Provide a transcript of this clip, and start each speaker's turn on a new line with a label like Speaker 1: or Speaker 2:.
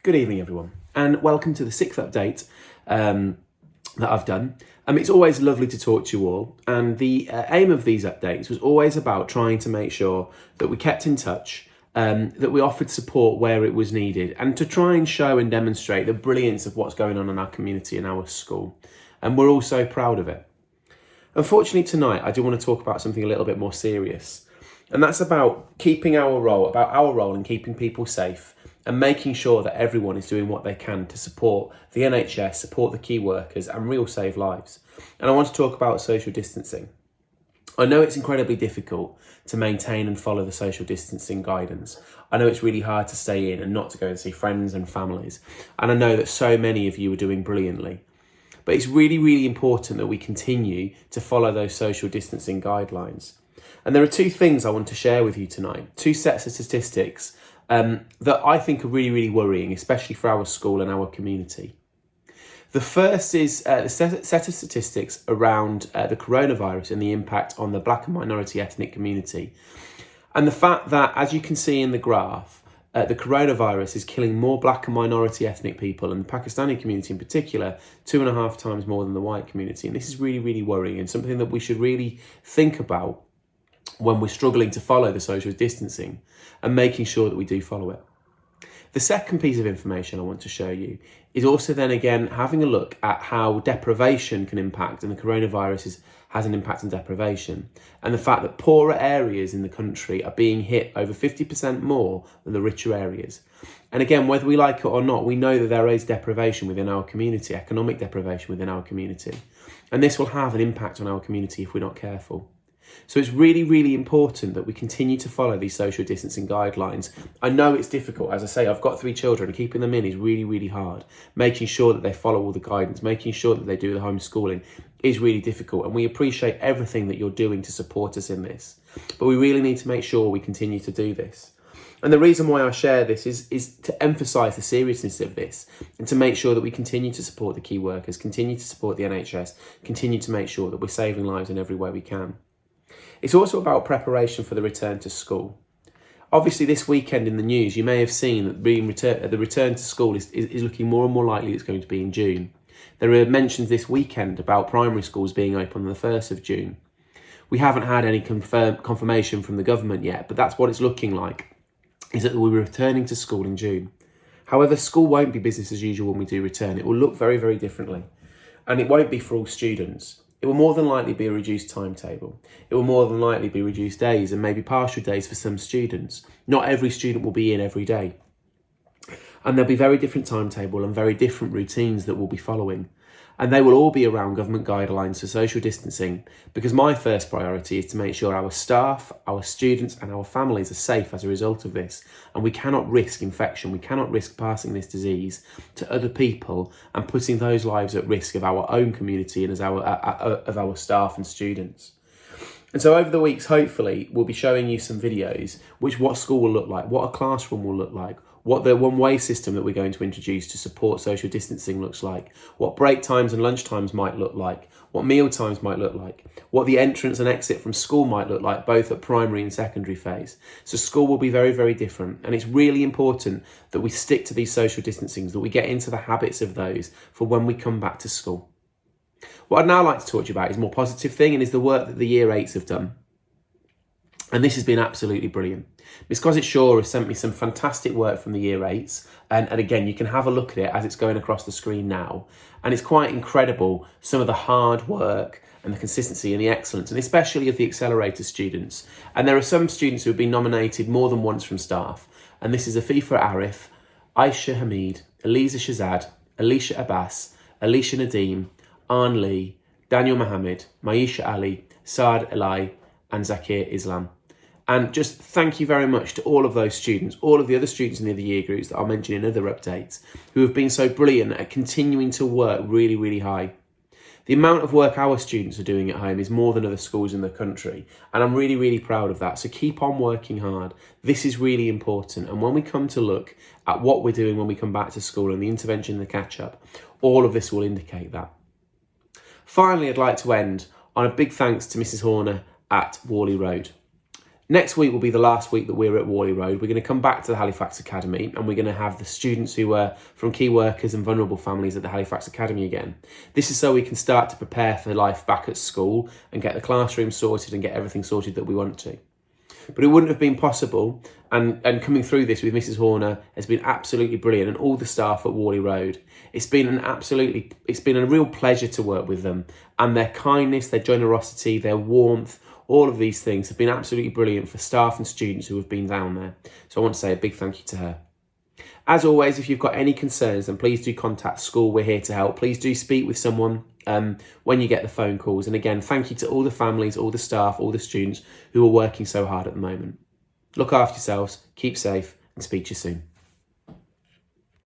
Speaker 1: Good evening, everyone, and welcome to the sixth update that I've done. It's always lovely to talk to you all, and the aim of these updates was always about trying to make sure that we kept in touch, that we offered support where it was needed, and to try and show and demonstrate the brilliance of what's going on in our community and our school. And we're all so proud of it. Unfortunately, tonight I do want to talk about something a little bit more serious, and that's about keeping our role in keeping people safe and making sure that everyone is doing what they can to support the NHS, support the key workers and real save lives. And I want to talk about social distancing. I know it's incredibly difficult to maintain and follow the social distancing guidance. I know it's really hard to stay in and not to go and see friends and families. And I know that so many of you are doing brilliantly. But it's really, really important that we continue to follow those social distancing guidelines. And there are two things I want to share with you tonight, two sets of statistics that I think are really, really worrying, especially for our school and our community. The first is the set of statistics around the coronavirus and the impact on the Black and minority ethnic community. And the fact that, as you can see in the graph, the coronavirus is killing more Black and minority ethnic people, and the Pakistani community in particular, 2.5 times more than the white community. And this is really, really worrying and something that we should really think about when we're struggling to follow the social distancing and making sure that we do follow it. The second piece of information I want to show you is also then again having a look at how deprivation can impact, and the coronavirus has an impact on deprivation, and the fact that poorer areas in the country are being hit over 50% more than the richer areas. And again, whether we like it or not, we know that there is deprivation within our community, economic deprivation within our community, and this will have an impact on our community if we're not careful. So it's really, really important that we continue to follow these social distancing guidelines. I know it's difficult. As I say, I've got 3 children. Keeping them in is really, really hard. Making sure that they follow all the guidance, making sure that they do the homeschooling is really difficult. And we appreciate everything that you're doing to support us in this. But we really need to make sure we continue to do this. And the reason why I share this is to emphasise the seriousness of this and to make sure that we continue to support the key workers, continue to support the NHS, continue to make sure that we're saving lives in every way we can. It's also about preparation for the return to school. Obviously, this weekend in the news, you may have seen that the return to school is looking more and more likely it's going to be in June. There are mentions this weekend about primary schools being open on the 1st of June. We haven't had any confirmation from the government yet, but that's what it's looking like, is that we're returning to school in June. However, school won't be business as usual when we do return. It will look very, very differently. And it won't be for all students. It will more than likely be a reduced timetable. It will more than likely be reduced days and maybe partial days for some students. Not every student will be in every day. And there'll be very different timetable and very different routines that we'll be following. And they will all be around government guidelines for social distancing, because my first priority is to make sure our staff, our students and our families are safe as a result of this. And we cannot risk infection. We cannot risk passing this disease to other people and putting those lives at risk of our own community and of our staff and students. And so over the weeks, hopefully, we'll be showing you some videos, what school will look like, what a classroom will look like, what the one-way system that we're going to introduce to support social distancing looks like, what break times and lunch times might look like, what meal times might look like, what the entrance and exit from school might look like, both at primary and secondary phase. So school will be very, very different. And it's really important that we stick to these social distancings, that we get into the habits of those for when we come back to school. What I'd now like to talk to you about is a more positive thing, and is the work that the Year 8s have done. And this has been absolutely brilliant. Miss Gossett Shaw has sent me some fantastic work from the Year 8s. And again, you can have a look at it as it's going across the screen now. And it's quite incredible, some of the hard work and the consistency and the excellence, and especially of the accelerator students. And there are some students who have been nominated more than once from staff. And this is Afifa Arif, Aisha Hamid, Eliza Shazad, Alicia Abbas, Alicia Nadeem, Arn Lee, Daniel Mohammed, Maisha Ali, Saad Eli, and Zakir Islam. And just thank you very much to all of those students, all of the other students in the other year groups that I'll mention in other updates, who have been so brilliant at continuing to work really, really high. The amount of work our students are doing at home is more than other schools in the country, and I'm really, really proud of that. So keep on working hard. This is really important. And when we come to look at what we're doing when we come back to school and the intervention and the catch-up, all of this will indicate that. Finally, I'd like to end on a big thanks to Mrs. Horner at Worley Road. Next week will be the last week that we're at Worley Road. We're going to come back to the Halifax Academy, and we're going to have the students who were from key workers and vulnerable families at the Halifax Academy again. This is so we can start to prepare for life back at school and get the classroom sorted and get everything sorted that we want to. But it wouldn't have been possible, and coming through this with Mrs. Horner has been absolutely brilliant, and all the staff at Worley Road. It's been a real pleasure to work with them, and their kindness, their generosity, their warmth, all of these things have been absolutely brilliant for staff and students who have been down there. So I want to say a big thank you to her. As always, if you've got any concerns, then please do contact school. We're here to help. Please do speak with someone when you get the phone calls. And again, thank you to all the families, all the staff, all the students who are working so hard at the moment. Look after yourselves, keep safe, and speak to you soon.